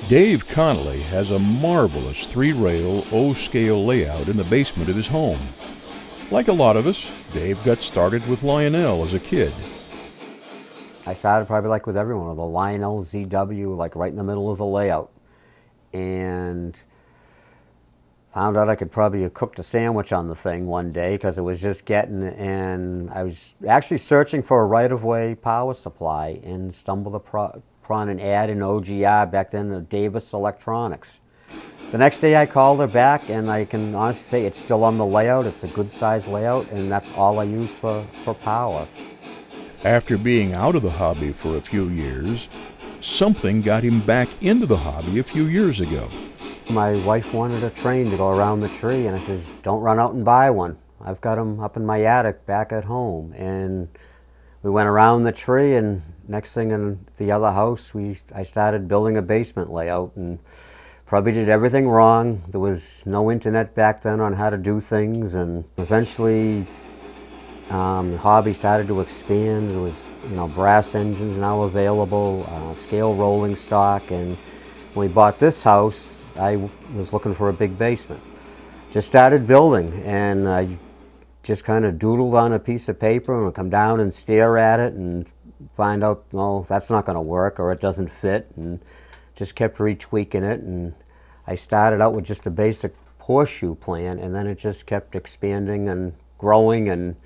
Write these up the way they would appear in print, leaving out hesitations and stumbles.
Dave Connolly has a marvelous three-rail O-scale layout in the basement of his home. Like a lot of us, Dave got started with Lionel as a kid. I started probably like with everyone, with a Lionel ZW, like right in the middle of the layout. And found out I could probably have cooked a sandwich on the thing one day because it was just getting, and I was actually searching for a right-of-way power supply and stumbled upon an ad in OGR, back then Davis Electronics. The next day I called her back, and I can honestly say it's still on the layout. It's a good size layout, and that's all I use for power. After being out of the hobby for a few years, something got him back into the hobby a few years ago. My wife wanted a train to go around the tree, and I says, don't run out and buy one. I've got them up in my attic back at home. And we went around the tree, and next thing in the other house, I started building a basement layout, and probably did everything wrong. There was no internet back then on how to do things, and eventually the hobby started to expand. There was, brass engines now available, scale rolling stock, and when we bought this house, I was looking for a big basement. Just started building, and I just kind of doodled on a piece of paper and would come down and stare at it and find out, no, that's not going to work, or it doesn't fit, and just kept retweaking it. And I started out with just a basic horseshoe plan, and then it just kept expanding and growing and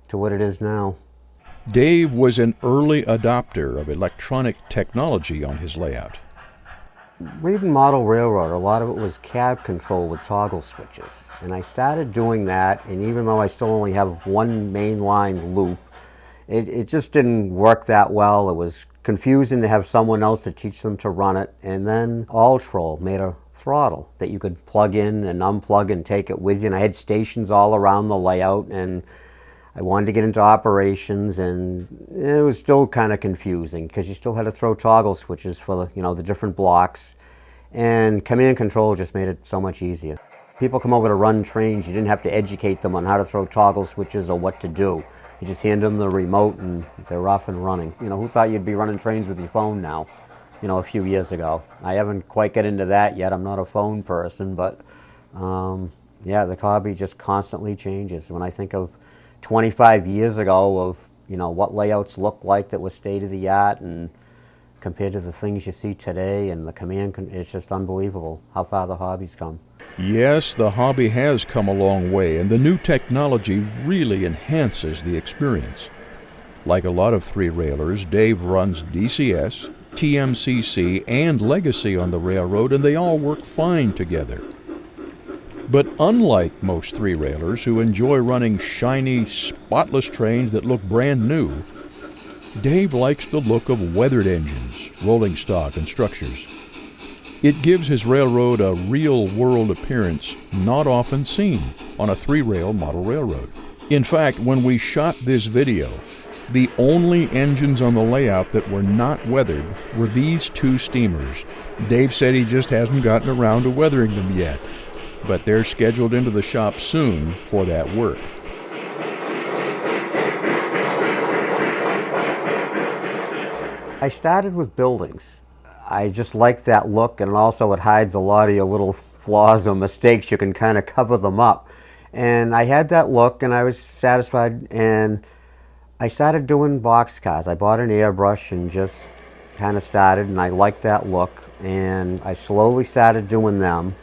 to what it is now. Dave was an early adopter of electronic technology on his layout. Reading Model Railroad, a lot of it was cab control with toggle switches. And I started doing that, and even though I still only have one mainline loop, it just didn't work that well. It was confusing to have someone else to teach them to run it. And then Alltrol made a throttle that you could plug in and unplug and take it with you. And I had stations all around the layout, and I wanted to get into operations, and it was still kind of confusing because you still had to throw toggle switches for the different blocks, and command control just made it so much easier. People come over to run trains, you didn't have to educate them on how to throw toggle switches or what to do. You just hand them the remote and they're off and running. Who thought you'd be running trains with your phone now, a few years ago? I haven't quite got into that yet. I'm not a phone person, but yeah, the hobby just constantly changes. When I think of 25 years ago of what layouts looked like that was state of the art, and compared to the things you see today, and the it's just unbelievable how far the hobby's come. Yes, the hobby has come a long way, and the new technology really enhances the experience. Like a lot of three-railers, Dave runs DCS, TMCC, and Legacy on the railroad, and they all work fine together. But unlike most three-railers who enjoy running shiny, spotless trains that look brand new, Dave likes the look of weathered engines, rolling stock, and structures. It gives his railroad a real-world appearance not often seen on a three-rail model railroad. In fact, when we shot this video, the only engines on the layout that were not weathered were these two steamers. Dave said he just hasn't gotten around to weathering them yet, but they're scheduled into the shop soon for that work. I started with buildings. I just like that look, and also it hides a lot of your little flaws or mistakes. You can kind of cover them up. And I had that look, and I was satisfied, and I started doing boxcars. I bought an airbrush and just kind of started, and I liked that look, and I slowly started doing them.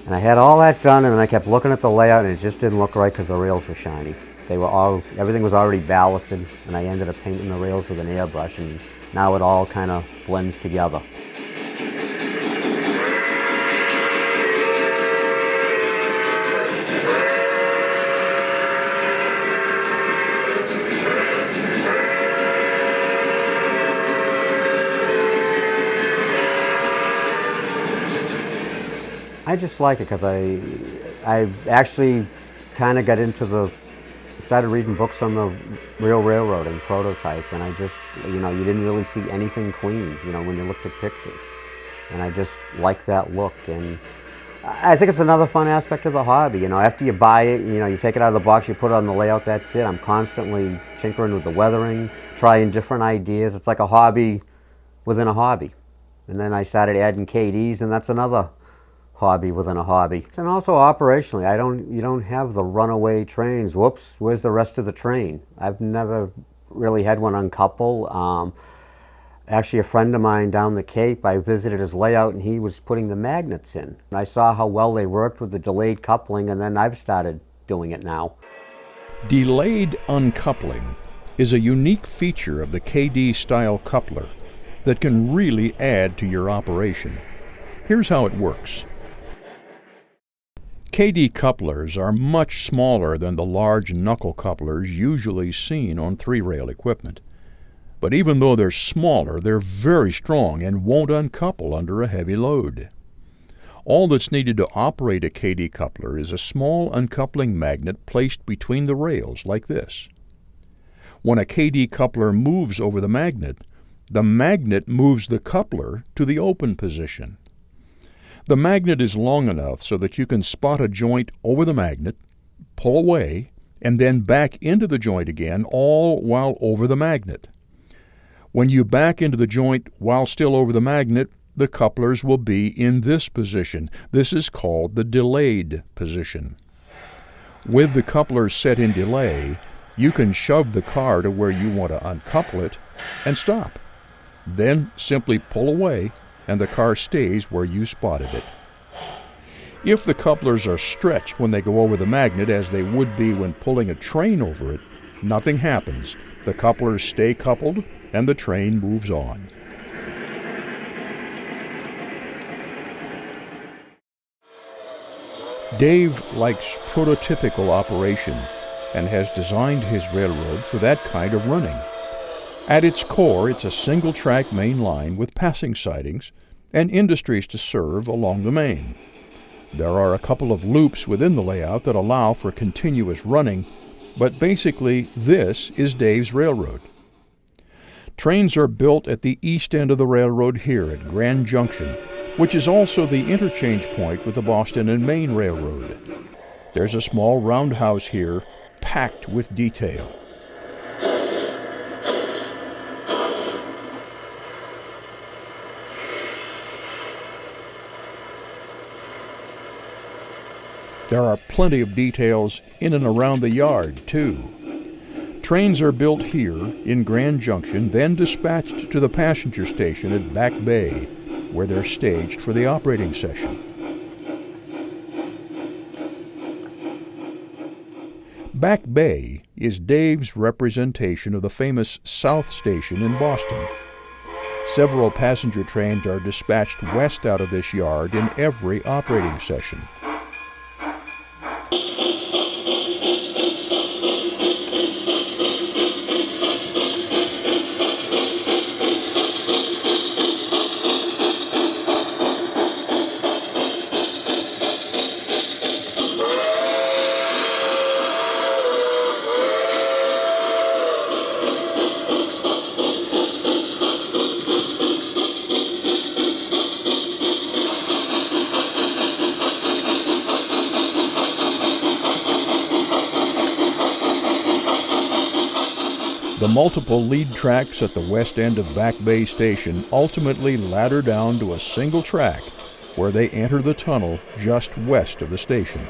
And I had all that done, and then I kept looking at the layout, and it just didn't look right because the rails were shiny. Everything was already ballasted, and I ended up painting the rails with an airbrush, and now it all kind of blends together. I just like it because I actually kind of got into started reading books on the real railroading prototype, and I just, you didn't really see anything clean, when you looked at pictures. And I just like that look. And I think it's another fun aspect of the hobby. You know, after you buy it, you know, you take it out of the box, you put it on the layout, that's it. I'm constantly tinkering with the weathering, trying different ideas. It's like a hobby within a hobby. And then I started adding KDs, and that's another hobby within a hobby. And also operationally, you don't have the runaway trains. Whoops, where's the rest of the train? I've never really had one uncouple. Actually, a friend of mine down the Cape, I visited his layout and he was putting the magnets in. And I saw how well they worked with the delayed coupling, and then I've started doing it now. Delayed uncoupling is a unique feature of the KD style coupler that can really add to your operation. Here's how it works. KD couplers are much smaller than the large knuckle couplers usually seen on three-rail equipment. But even though they're smaller, they're very strong and won't uncouple under a heavy load. All that's needed to operate a KD coupler is a small uncoupling magnet placed between the rails like this. When a KD coupler moves over the magnet moves the coupler to the open position. The magnet is long enough so that you can spot a joint over the magnet, pull away, and then back into the joint again, all while over the magnet. When you back into the joint while still over the magnet, the couplers will be in this position. This is called the delayed position. With the couplers set in delay, you can shove the car to where you want to uncouple it and stop. Then simply pull away and the car stays where you spotted it. If the couplers are stretched when they go over the magnet, as they would be when pulling a train over it, nothing happens. The couplers stay coupled and the train moves on. Dave likes prototypical operation and has designed his railroad for that kind of running. At its core, it's a single-track main line with passing sidings and industries to serve along the main. There are a couple of loops within the layout that allow for continuous running, but basically this is Dave's railroad. Trains are built at the east end of the railroad here at Grand Junction, which is also the interchange point with the Boston and Maine Railroad. There's a small roundhouse here, packed with detail. There are plenty of details in and around the yard, too. Trains are built here in Grand Junction, then dispatched to the passenger station at Back Bay, where they're staged for the operating session. Back Bay is Dave's representation of the famous South Station in Boston. Several passenger trains are dispatched west out of this yard in every operating session. The multiple lead tracks at the west end of Back Bay Station ultimately ladder down to a single track where they enter the tunnel just west of the station.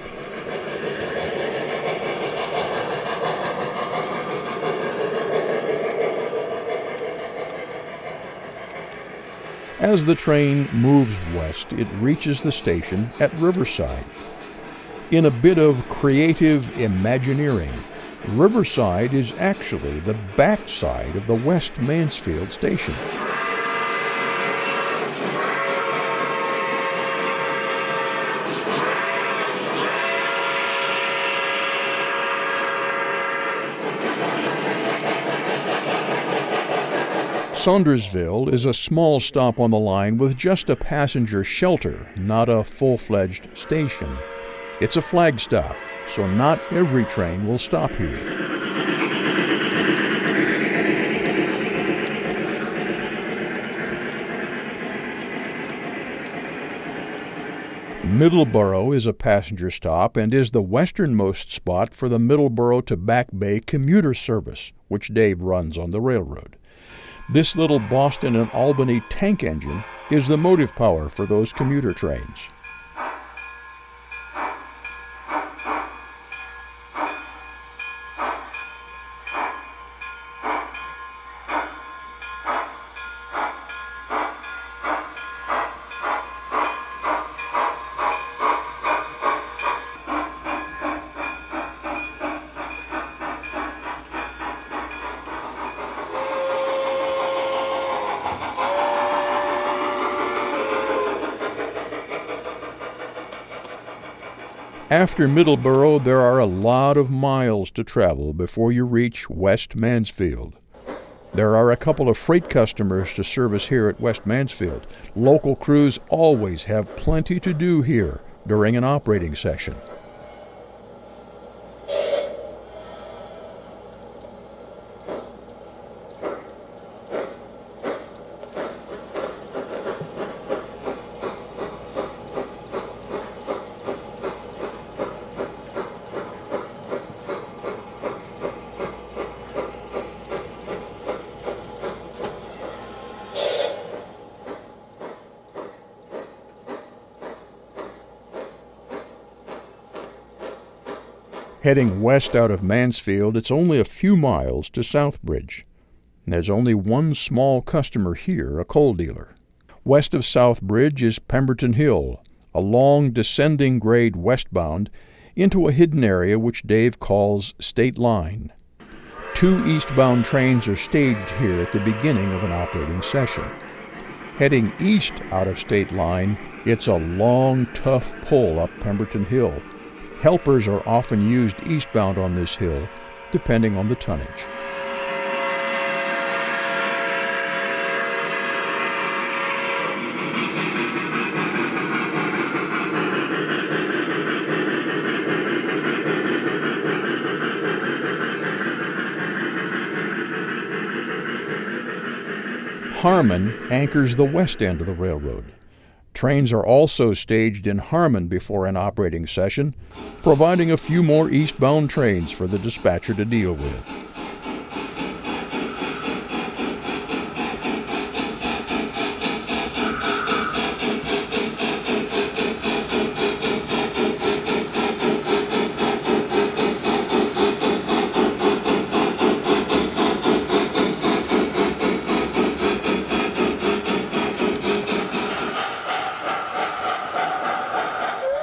As the train moves west, it reaches the station at Riverside. In a bit of creative Imagineering, Riverside is actually the backside of the West Mansfield station. Saundersville is a small stop on the line with just a passenger shelter, not a full-fledged station. It's a flag stop, so not every train will stop here. Middleborough is a passenger stop and is the westernmost spot for the Middleborough to Back Bay commuter service, which Dave runs on the railroad. This little Boston and Albany tank engine is the motive power for those commuter trains. After Middleborough, there are a lot of miles to travel before you reach West Mansfield. There are a couple of freight customers to service here at West Mansfield. Local crews always have plenty to do here during an operating session. Heading west out of Mansfield, it's only a few miles to Southbridge. There's only one small customer here, a coal dealer. West of Southbridge is Pemberton Hill, a long descending grade westbound into a hidden area which Dave calls State Line. 2 eastbound trains are staged here at the beginning of an operating session. Heading east out of State Line, it's a long, tough pull up Pemberton Hill. Helpers are often used eastbound on this hill, depending on the tonnage. Harmon anchors the west end of the railroad. Trains are also staged in Harmon before an operating session, providing a few more eastbound trains for the dispatcher to deal with.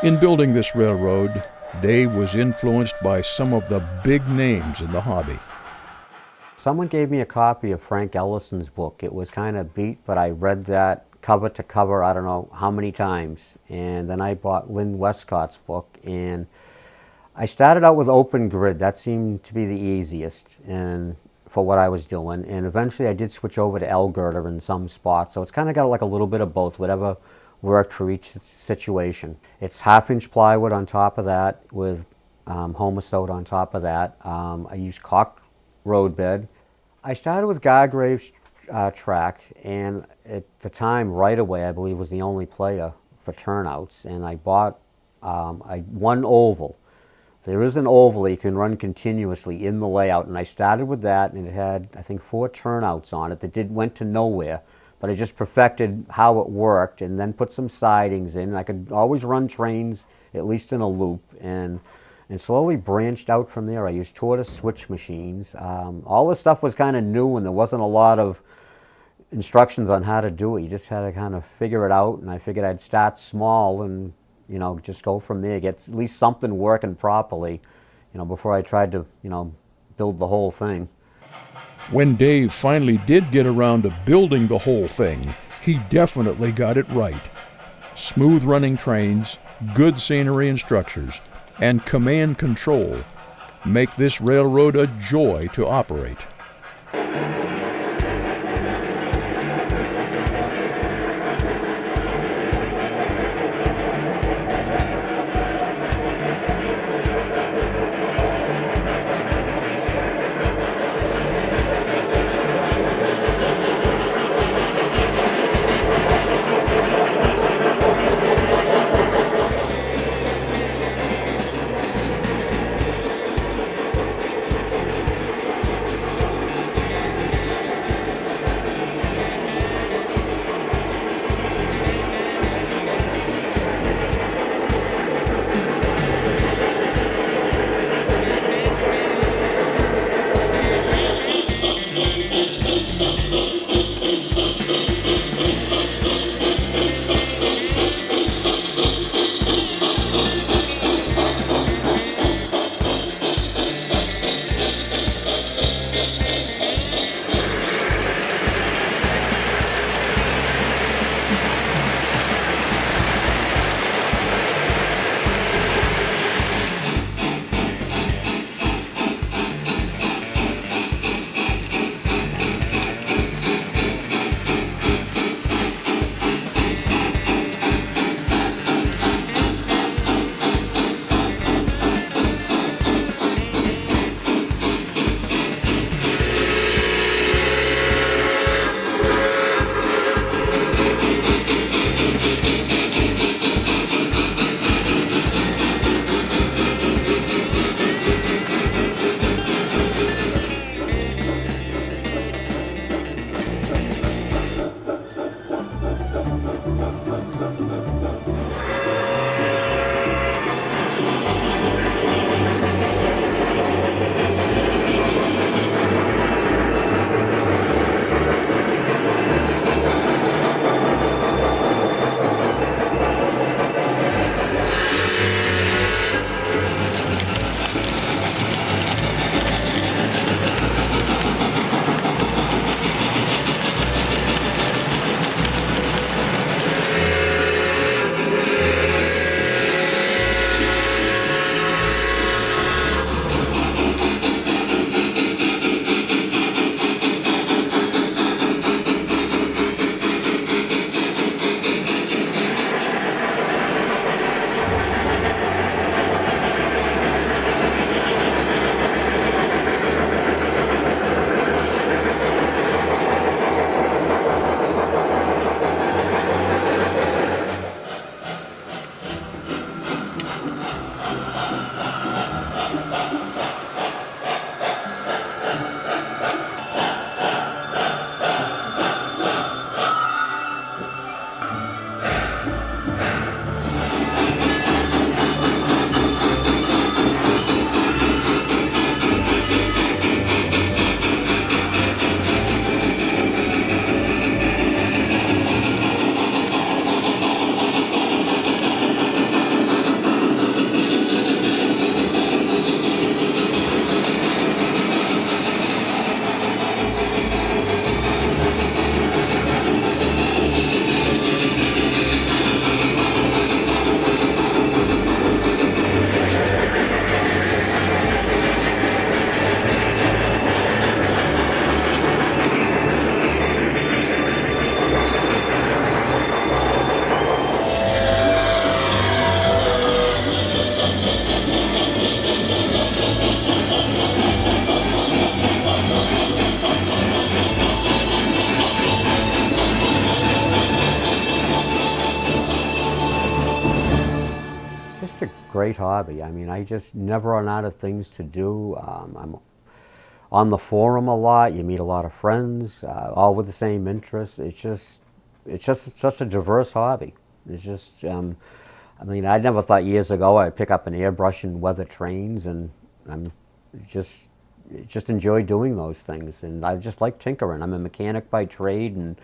In building this railroad, Dave was influenced by some of the big names in the hobby. Someone gave me a copy of Frank Ellison's book. It was kind of beat, but I read that cover to cover, I don't know how many times. And then I bought Lynn Westcott's book, and I started out with Open Grid. That seemed to be the easiest and for what I was doing. And eventually I did switch over to L-girder in some spots. So it's kind of got like a little bit of both, whatever worked for each situation. It's 1/2-inch plywood on top of that with Homosote on top of that. I used caulk road bed. I started with Gargrave's track, and at the time, Right Away, I believe, was the only player for turnouts, and I bought one oval. There is an oval that you can run continuously in the layout, and I started with that, and it had, I think, 4 turnouts on it that went to nowhere. But I just perfected how it worked and then put some sidings in. I could always run trains, at least in a loop, and slowly branched out from there. I used tortoise switch machines. All this stuff was kind of new, and there wasn't a lot of instructions on how to do it. You just had to kind of figure it out, and I figured I'd start small and, you know, just go from there, get at least something working properly, you know, before I tried to, you know, build the whole thing. When Dave finally did get around to building the whole thing, he definitely got it right. Smooth running trains, good scenery and structures, and command control make this railroad a joy to operate. great hobby. I mean, I just never run out of things to do. I'm on the forum a lot. You meet a lot of friends, all with the same interests. It's just such a diverse hobby. It's just, I mean, I never thought years ago I'd pick up an airbrush and weather trains, and I'm just enjoy doing those things. And I just like tinkering. I'm a mechanic by trade, and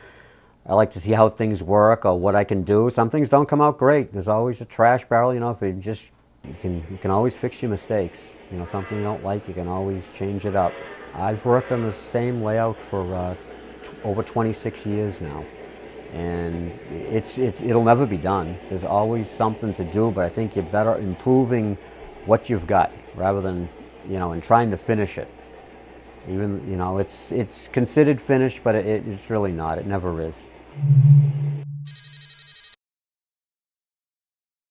I like to see how things work or what I can do. Some things don't come out great. There's always a trash barrel, you know. If you can always fix your mistakes. You know, something you don't like, you can always change it up. I've worked on the same layout for over 26 years now, and it'll never be done. There's always something to do, but I think you're better improving what you've got rather than, you know, and trying to finish it. Even, you know, it's considered finished, but it's really not. It never is.